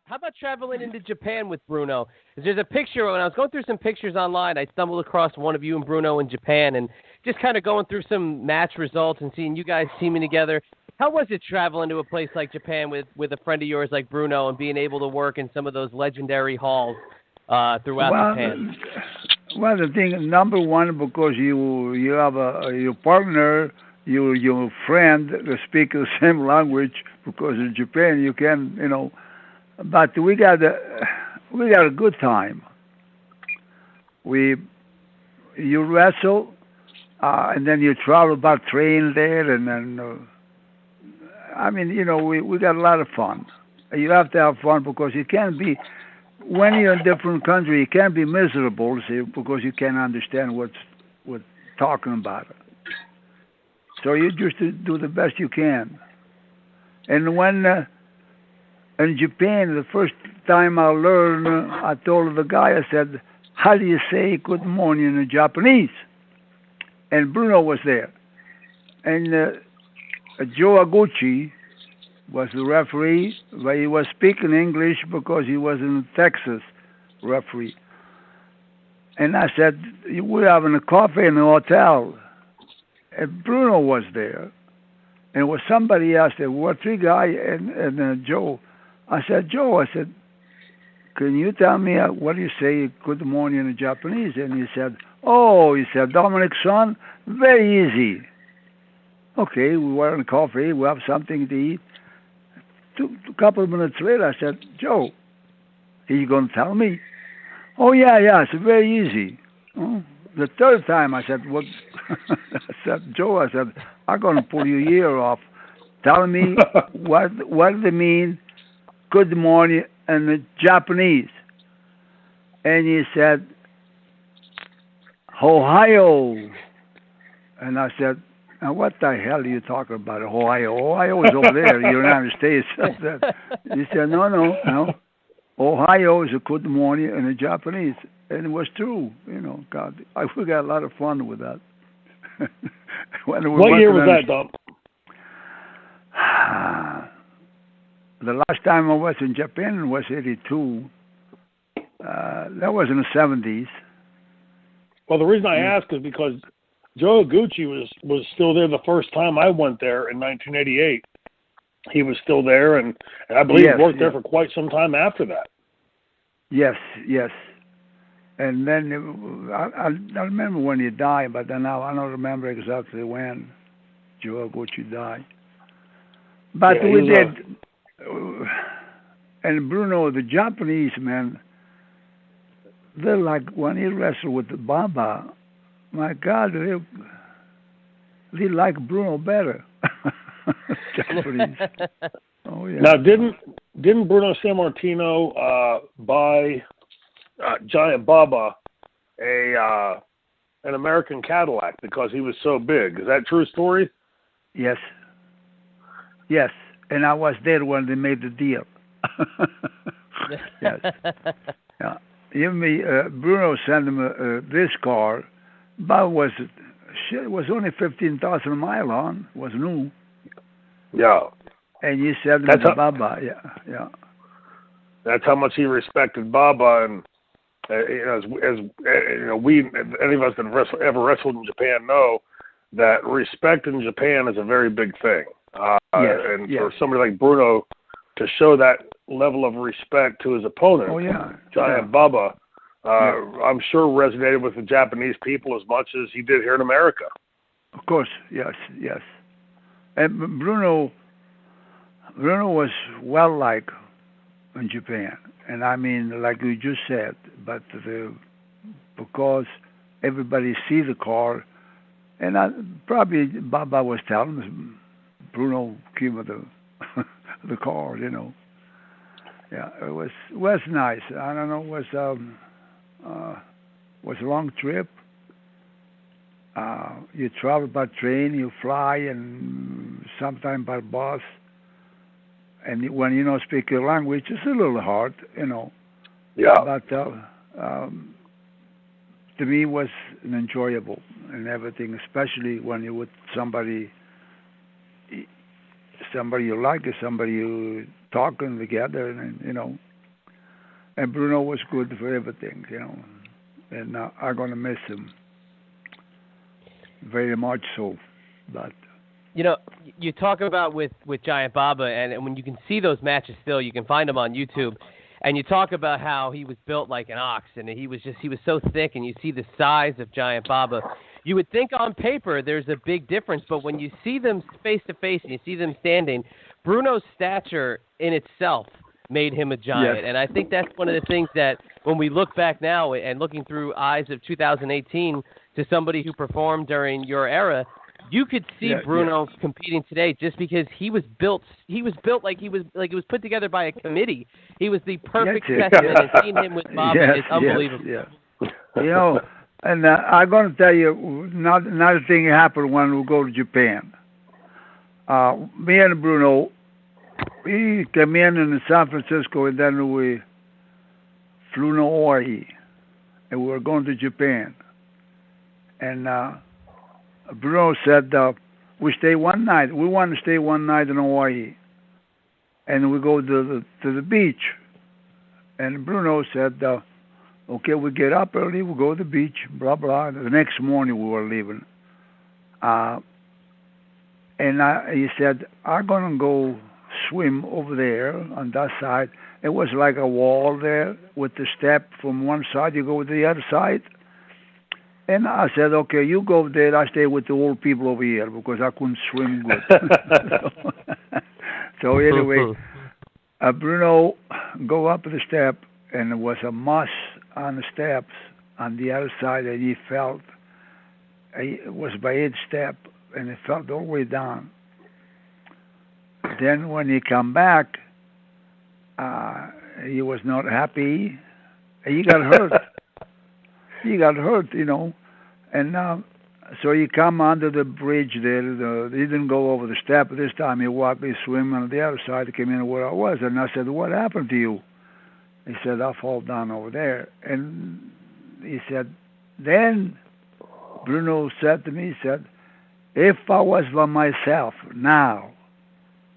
How about traveling into Japan with Bruno? There's a picture, when I was going through some pictures online, I stumbled across one of you and Bruno in Japan, and just kind of going through some match results and seeing you guys teaming together. How was it traveling to a place like Japan with a friend of yours like Bruno and being able to work in some of those legendary halls throughout Japan? Well, the thing, number one, because you have your partner, your friend that speak the same language, because in Japan you can, but we got a good time. You wrestle, and then you travel by train there, and then we got a lot of fun. You have to have fun because you can't be when you're in a different country. You can't be miserable, see, because you can't understand what's talking about it. So you just do the best you can. And when in Japan, the first time I learned, I told the guy, I said, "How do you say good morning in Japanese?" And Bruno was there. And Joe Aguchi was the referee, but he was speaking English because he was in Texas referee. And I said, "We're having a coffee in the hotel." And Bruno was there. And it was somebody else. There were three guys and Joe. I said, "Joe," "can you tell me what do you say good morning in Japanese?" And he said, "Dominic, son, very easy." Okay, we were in coffee. We have something to eat. A couple of minutes later, I said, "Joe, are you going to tell me?" "Oh, yeah, it's very easy." The third time, I said, "What?" I said, "Joe," "I'm going to pull your ear off. Tell me what they mean, good morning, in the Japanese." And he said, "Ohio." And I said, "Now what the hell are you talking about, Ohio? Ohio is over there, the United States." He said, no. Ohio is a good morning in the Japanese. And it was true, God. We got a lot of fun with that. What year was that, Dom? The last time I was in Japan was 82. That was in the 70s. Well, the reason I ask is because Joe Aguchi was still there the first time I went there in 1988. He was still there, and I believe he worked there for quite some time after that. Yes. And then I remember when he died, but then I don't remember exactly when Joe Aguchi died. But we did. And Bruno, the Japanese man, they're like when he wrestled with the Baba. My God, they like Bruno better. Japanese. Oh yeah. Now, didn't Bruno Sammartino buy Giant Baba an American Cadillac because he was so big? Is that a true story? Yes. And I was there when they made the deal. Yes. Yeah. Bruno sent him this car. But it was only 15,000 miles on. It was new. Yeah. And you said that's Baba. Yeah. That's how much he respected Baba, and as we, any of us that have ever wrestled in Japan know that respect in Japan is a very big thing. For somebody like Bruno to show that level of respect to his opponent, Giant Baba, I'm sure resonated with the Japanese people as much as he did here in America. Of course, yes. And Bruno was well-liked in Japan. And I mean, like you just said, but because everybody see the car, and probably Baba was telling us, Bruno came with the car, Yeah, it was nice. I don't know, was a long trip. You travel by train, you fly, and sometimes by bus. And when you don't speak your language, it's a little hard, Yeah. But to me, it was enjoyable and everything, especially when you're with somebody you like, or somebody you talking together, and And Bruno was good for everything, you know. And I'm gonna miss him very much so. But you know, you talk about with Giant Baba, and when you can see those matches still, you can find them on YouTube. And you talk about how he was built like an ox, and he was so thick, and you see the size of Giant Baba. You would think on paper there's a big difference, but when you see them face to face and you see them standing, Bruno's stature in itself made him a giant. Yes. And I think that's one of the things that when we look back now and looking through eyes of 2018 to somebody who performed during your era, you could see Bruno competing today just because he was built like he was put together by a committee. He was the perfect specimen, and seeing him with Baba is unbelievable. Yes. You know, and I'm going to tell you another thing happened when we go to Japan. Me and Bruno, we came in San Francisco, and then we flew to Hawaii, and we were going to Japan. And Bruno said, we stay one night. We want to stay one night in Hawaii. And we go to the beach. And Bruno said, okay, we get up early, we go to the beach, blah, blah. The next morning we were leaving. He said, I'm going to go swim over there on that side. It was like a wall there with the step from one side, you go to the other side. And I said, okay, you go over there, I stay with the old people over here because I couldn't swim good. So anyway, Bruno go up the step, and there was a moss on the steps on the other side, and he felt, it was by each step, and it felt all the way down. Then when he come back, he was not happy. He got hurt. He got hurt, you know, and so he come under the bridge there. He didn't go over the step this time. He walked, he swim on the other side. He came in where I was, and I said, "What happened to you?" He said, "I fall down over there." And he said, then Bruno said to me, he said, "If I was by myself now,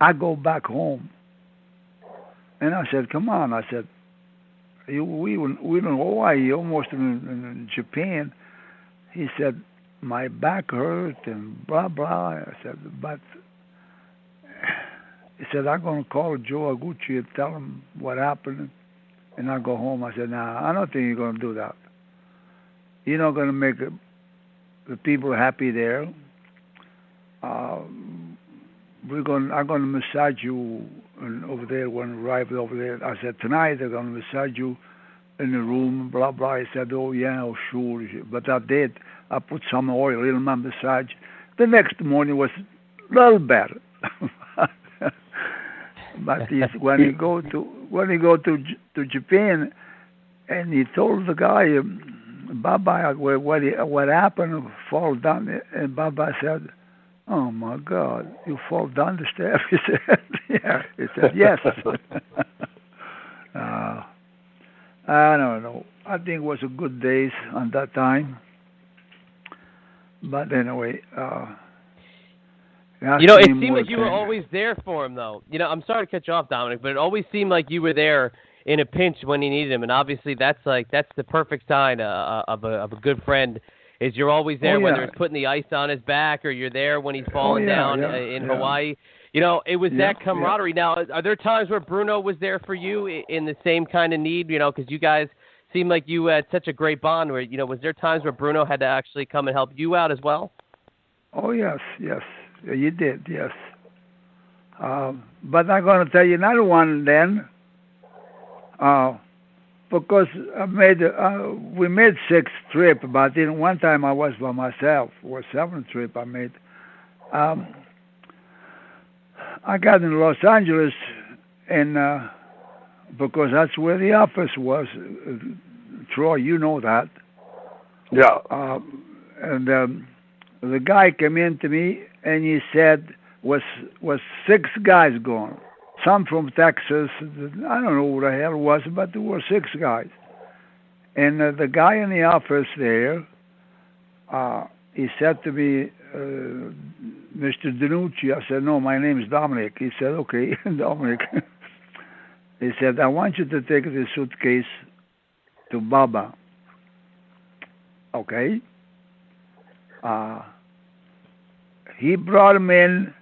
I go back home." And I said, "Come on," I said. We were in Hawaii, almost in Japan. He said, "My back hurt and blah, blah." I said, "But," he said, "I'm going to call Joe Aguchi and tell him what happened, and I'll go home." I said, "Nah, I don't think you're going to do that. You're not going to make the people happy there. I'm going to massage you over there when I arrived over there." I said, "Tonight they're going to massage you in the room, blah, blah." He said, "Oh, yeah, oh, sure." But I did. I put some oil in my massage. The next morning was a little better. But when he go to Japan, and he told the guy, Baba, what happened, fall down, and Baba said, "Oh my God, you fall down the stairs." He said, "Yeah." He said, "Yes." I don't know. I think it was a good days on that time. But anyway, it seemed like you were always there for him, though. I'm sorry to cut you off, Dominic, but it always seemed like you were there in a pinch when he needed him, and obviously that's the perfect sign of a good friend. Is you're always there, whether it's putting the ice on his back or you're there when he's falling down in Hawaii. It was that camaraderie. Now, are there times where Bruno was there for you in the same kind of need? Because you guys seem like you had such a great bond. Where was there times where Bruno had to actually come and help you out as well? Oh yes, you did, yes. But I'm going to tell you another one then. Because we made 6 trips, but in one time I was by myself. It was 7th trip I made. I got in Los Angeles, and because that's where the office was. Troy, you know that. Yeah. And the guy came in to me, and he said, was 6 guys going. Some from Texas. I don't know who the hell it was, but there were 6 guys. And the guy in the office there, he said to me, "Mr. Denucci." I said, "No, my name is Dominic." He said, "Okay, Dominic." He said, I want you to take the suitcase to Baba. Okay. He brought him in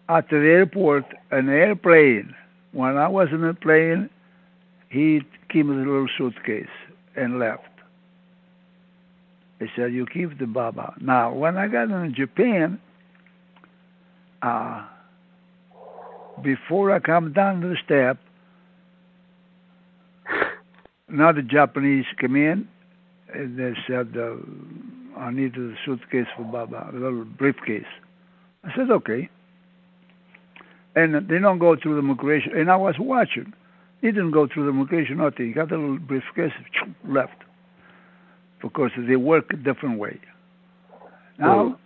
at the airport, an airplane. When I was in the plane, he gave me the little suitcase and left. He said, you keep the Baba. Now, when I got in Japan, before I come down the step, another Japanese came in, and they said, I need a suitcase for Baba, a little briefcase. I said, okay. And they don't go through the immigration. And I was watching. He didn't go through the immigration, nothing. He got a little briefcase, left. Because they work a different way. Now,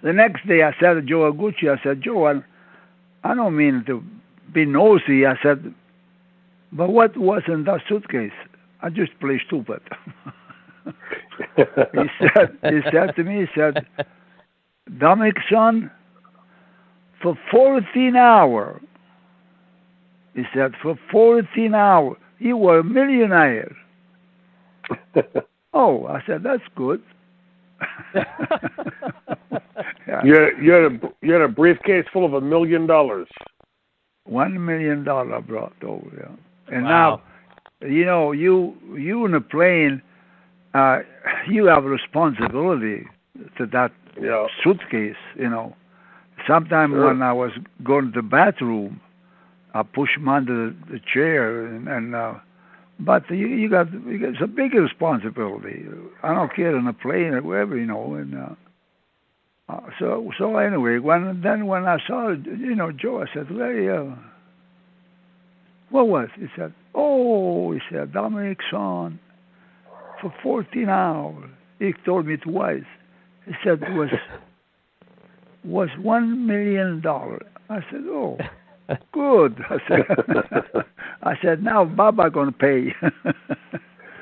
the next day I said to Joe Aguchi, I said, Joe, I don't mean to be nosy. I said, but what was in that suitcase? I just play stupid. he said to me, he said, Dominic, son, for 14 hours, he said, for 14 hours, you were a millionaire. Oh, I said, that's good. Yeah. You had a briefcase full of $1 million. $1 million brought over, yeah. And wow. Now, you know, you in a plane, you have a responsibility to that suitcase, you know. Sometime when I was going to the bathroom, I pushed him under the chair, but you got it's a big responsibility. I don't care in a plane or wherever, you know. And so anyway, when I saw you know Joe, I said, "Well, what was?" He said, "Oh," he said, "Dominic, son, for 14 hours." He told me twice. He said it was $1 million. I said, "Oh, good." I said, "Now Baba gonna pay."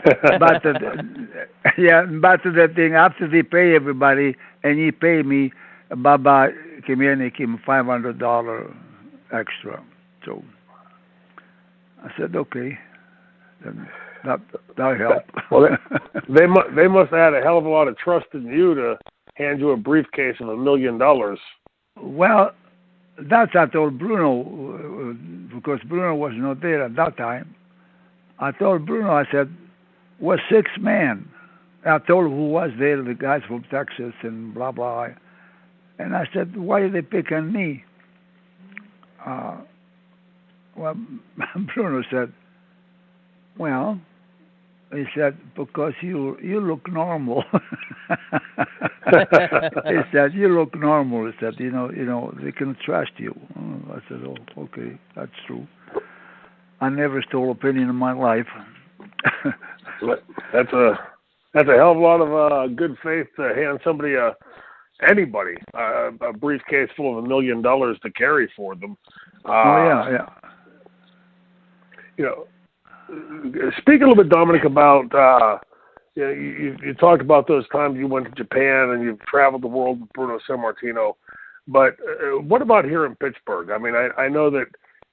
but the thing after they pay everybody and he pay me, Baba came in and he gave me $500 extra. So I said, "Okay." Then that helped. Well, they must have had a hell of a lot of trust in you to hand you a briefcase of $1 million. Well, that's I told Bruno, because Bruno was not there at that time. I told Bruno, I said, we're 6 men. I told him who was there, the guys from Texas and blah, blah. And I said, why are they picking me? Well, Bruno said, well, he said, because you look normal. He said, you look normal. He said, you know, they can trust you. I said, oh, okay, that's true. I never stole a penny in my life. That's a hell of a lot of good faith to hand somebody anybody a briefcase full of $1 million to carry for them. Yeah. You know, speak a little bit, Dominic, about you talked about those times you went to Japan and you've traveled the world with Bruno Sammartino, but what about here in Pittsburgh? I mean, I know that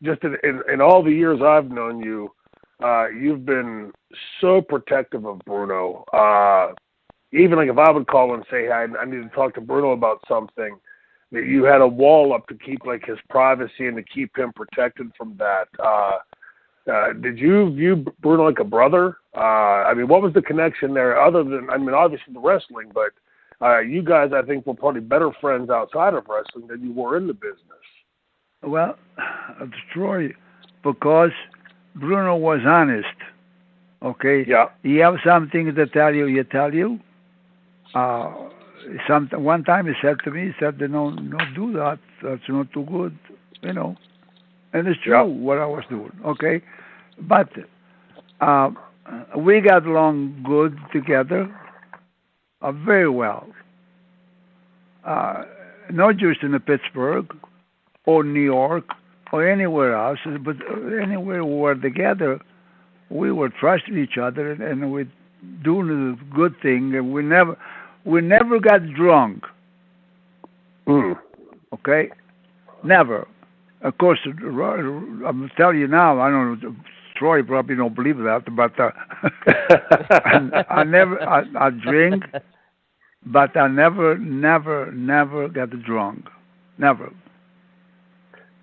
just in all the years I've known you, you've been so protective of Bruno. Even like if I would call and say, hey, I need to talk to Bruno about something, that you had a wall up to keep like his privacy and to keep him protected from that. Did you view Bruno like a brother? I mean, what was the connection there other than, I mean, obviously the wrestling, but you guys, I think, were probably better friends outside of wrestling than you were in the business. Well, Troy, because Bruno was honest, okay? Yeah. You have something to tell you, you tell you. One time he said to me, he said, no, do that. That's not too good, you know. And it's true what I was doing, okay? But we got along good together, very well. Not just in Pittsburgh or New York or anywhere else, but anywhere we were together, we were trusting each other and we doing the good thing. And we never got drunk. Okay, never. Of course, I'm telling you now. I don't know. Troy probably don't believe that, but I drink, but I never got drunk, never,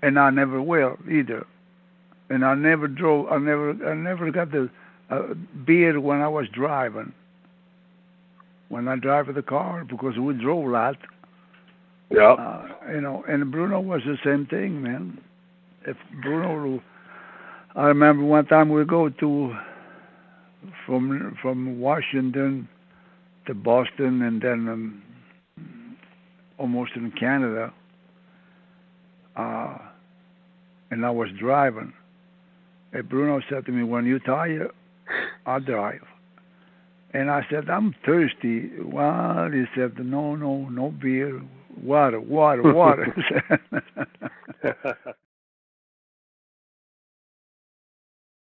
and I never will either. And I never drove. I never got the beer when I was driving. When I drive the car, because we drove a lot. Yeah. And Bruno was the same thing, man. If Bruno, I remember one time we go from Washington to Boston, and then almost in Canada, and I was driving. And Bruno said to me, "When you're tired, I'll drive." And I said, "I'm thirsty." Well, he said, "No beer, water."